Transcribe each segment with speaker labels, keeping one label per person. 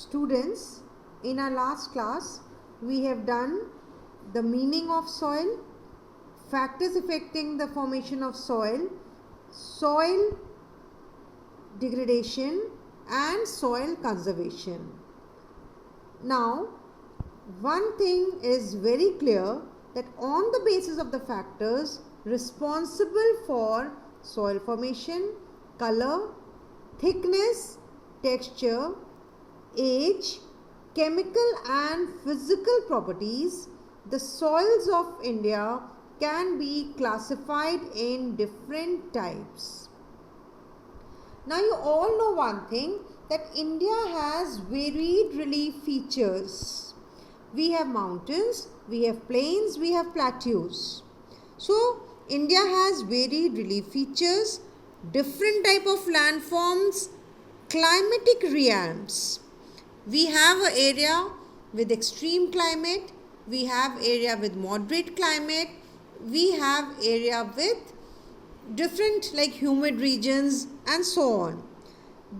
Speaker 1: Students, in our last class, we have done the meaning of soil, factors affecting the formation of soil, soil degradation and soil conservation. Now, one thing is very clear, that on the basis of the factors responsible for soil formation, color, thickness, texture, age, chemical and physical properties, the soils of India can be classified in different types. Now you all know one thing, that India has varied relief features. We have mountains, we have plains, we have plateaus. So India has varied relief features, different type of landforms, climatic realms. We have an area with extreme climate, we have area with moderate climate, we have area with different like humid regions and so on.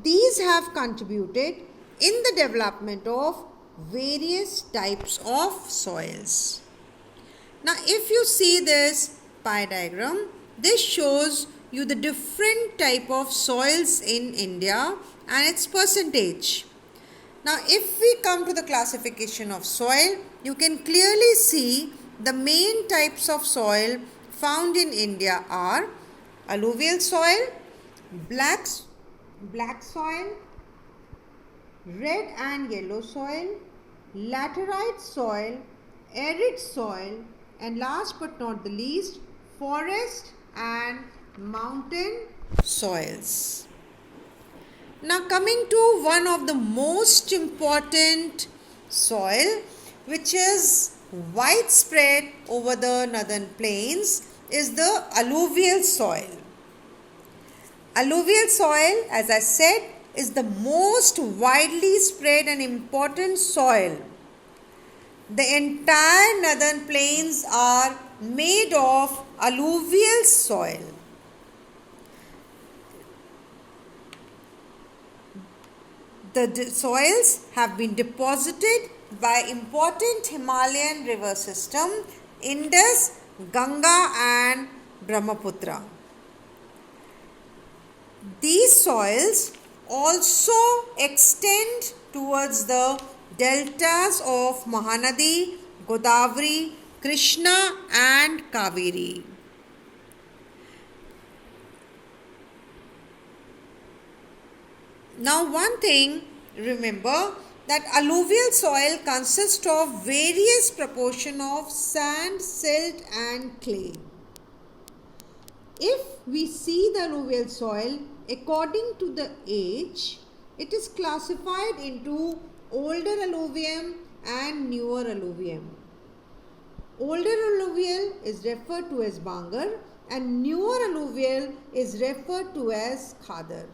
Speaker 1: These have contributed in the development of various types of soils. Now if you see this pie diagram, this shows you the different type of soils in India and its percentage. Now if we come to the classification of soil, you can clearly see the main types of soil found in India are alluvial soil, black soil, red and yellow soil, laterite soil, arid soil, and last but not the least, forest and mountain soils. Now coming to one of the most important soil which is widespread over the northern plains is the alluvial soil. Alluvial soil, as I said, is the most widely spread and important soil. The entire northern plains are made of alluvial soil. The soils have been deposited by important Himalayan river system, Indus, Ganga and Brahmaputra. These soils also extend towards the deltas of Mahanadi, Godavari, Krishna and Kaveri. Now one thing, remember that alluvial soil consists of various proportion of sand, silt and clay. If we see the alluvial soil according to the age, it is classified into older alluvium and newer alluvium. Older alluvial is referred to as Bangar and newer alluvial is referred to as Khadar.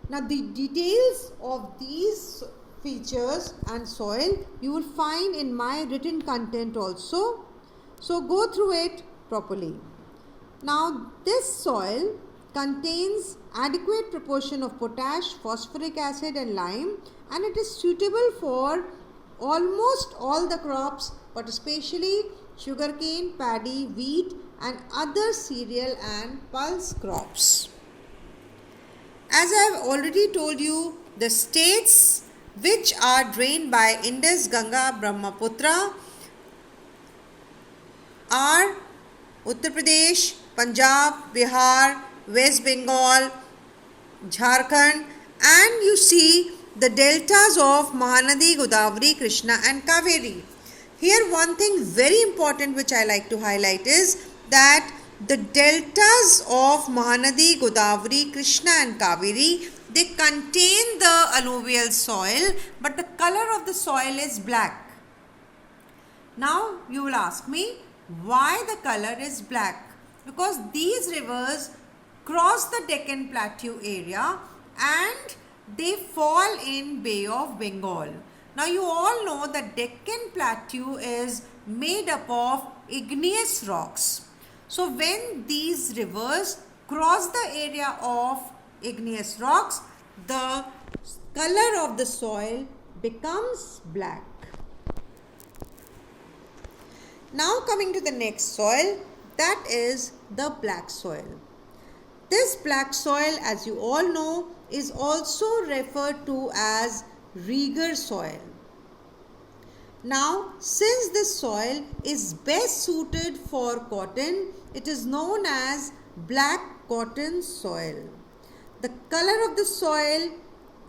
Speaker 1: Now the details of these features and soil you will find in my written content also. So go through it properly. Now this soil contains adequate proportion of potash, phosphoric acid and lime, and it is suitable for almost all the crops, but especially sugarcane, paddy, wheat and other cereal and pulse crops. As I have already told you, the states which are drained by Indus, Ganga, Brahmaputra are Uttar Pradesh, Punjab, Bihar, West Bengal, Jharkhand, and you see the deltas of Mahanadi, Godavari, Krishna and Kaveri. Here one thing very important which I like to highlight is that the deltas of Mahanadi, Godavari, Krishna and Kaveri, they contain the alluvial soil, but the color of the soil is black. Now you will ask me, why the color is black? Because these rivers cross the Deccan Plateau area and they fall in Bay of Bengal. Now you all know that Deccan Plateau is made up of igneous rocks. So when these rivers cross the area of igneous rocks, the color of the soil becomes black. Now coming to the next soil, that is the black soil. This black soil, as you all know, is also referred to as Reger soil. Now, since this soil is best suited for cotton, it is known as black cotton soil. The color of the soil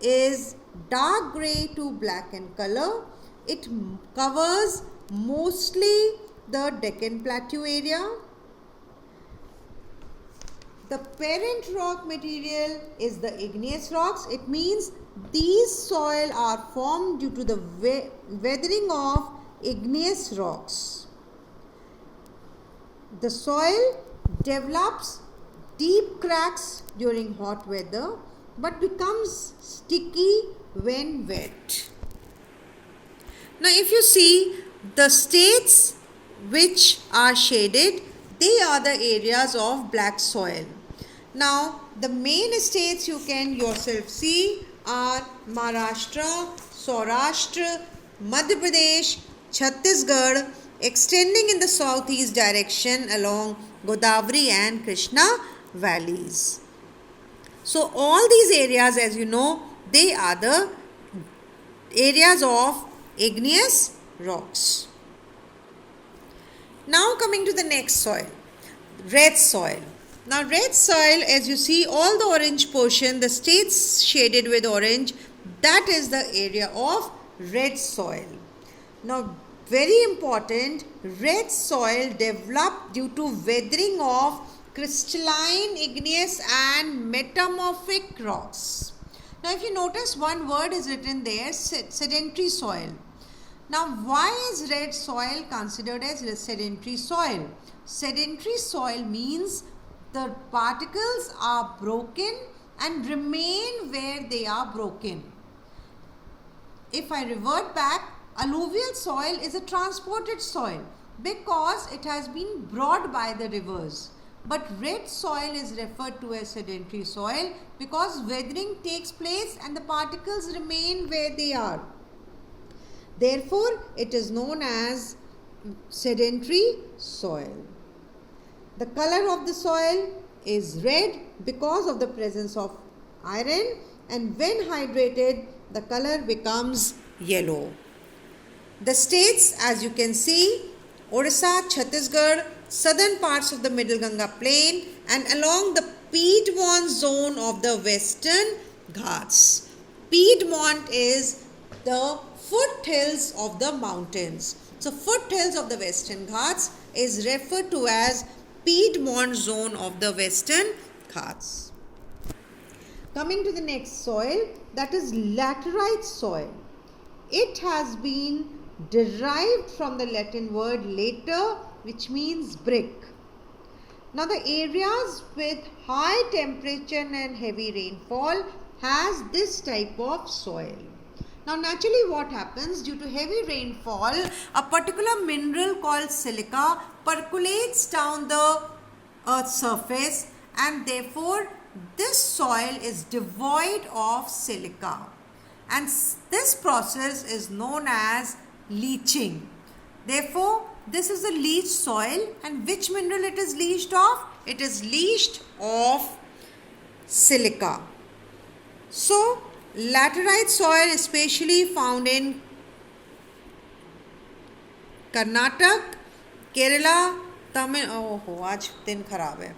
Speaker 1: is dark grey to black in color. It covers mostly the Deccan Plateau area. The parent rock material is the igneous rocks. It means these soil are formed due to the weathering of igneous rocks. The soil develops deep cracks during hot weather but becomes sticky when wet. Now if you see the states which are shaded, they are the areas of black soil. Now the main states you can yourself see are Maharashtra, Saurashtra, Madhya Pradesh, Chhattisgarh, extending in the southeast direction along Godavari and Krishna valleys. So all these areas, as you know, they are the areas of igneous rocks. Now coming to the next soil, red soil. Now red soil, as you see all the orange portion, the states shaded with orange, that is the area of red soil. Now very important, red soil developed due to weathering of crystalline, igneous and metamorphic rocks. Now if you notice, one word is written there, sedentary soil. Now why is red soil considered as sedentary soil? Sedentary soil means the particles are broken and remain where they are broken. If I revert back, alluvial soil is a transported soil because it has been brought by the rivers. But red soil is referred to as sedentary soil because weathering takes place and the particles remain where they are. Therefore, it is known as sedentary soil. The color of the soil is red because of the presence of iron, and when hydrated, the color becomes yellow. The states, as you can see, Odisha, Chhattisgarh, southern parts of the Middle Ganga plain and along the Piedmont zone of the Western Ghats. Piedmont is the foothills of the mountains. So foothills of the Western Ghats is referred to as Piedmont zone of the Western Ghats. Coming to the next soil, that is laterite soil. It has been derived from the Latin word later, which means brick. Now the areas with high temperature and heavy rainfall has this type of soil. Now naturally what happens, due to heavy rainfall, a particular mineral called silica percolates down the earth's surface and therefore this soil is devoid of silica, and this process is known as leaching. Therefore this is a leached soil, and which mineral it is leached of? It is leached of silica. So laterite soil especially found in Karnataka, Kerala, Tamil, आज दिन खराब है.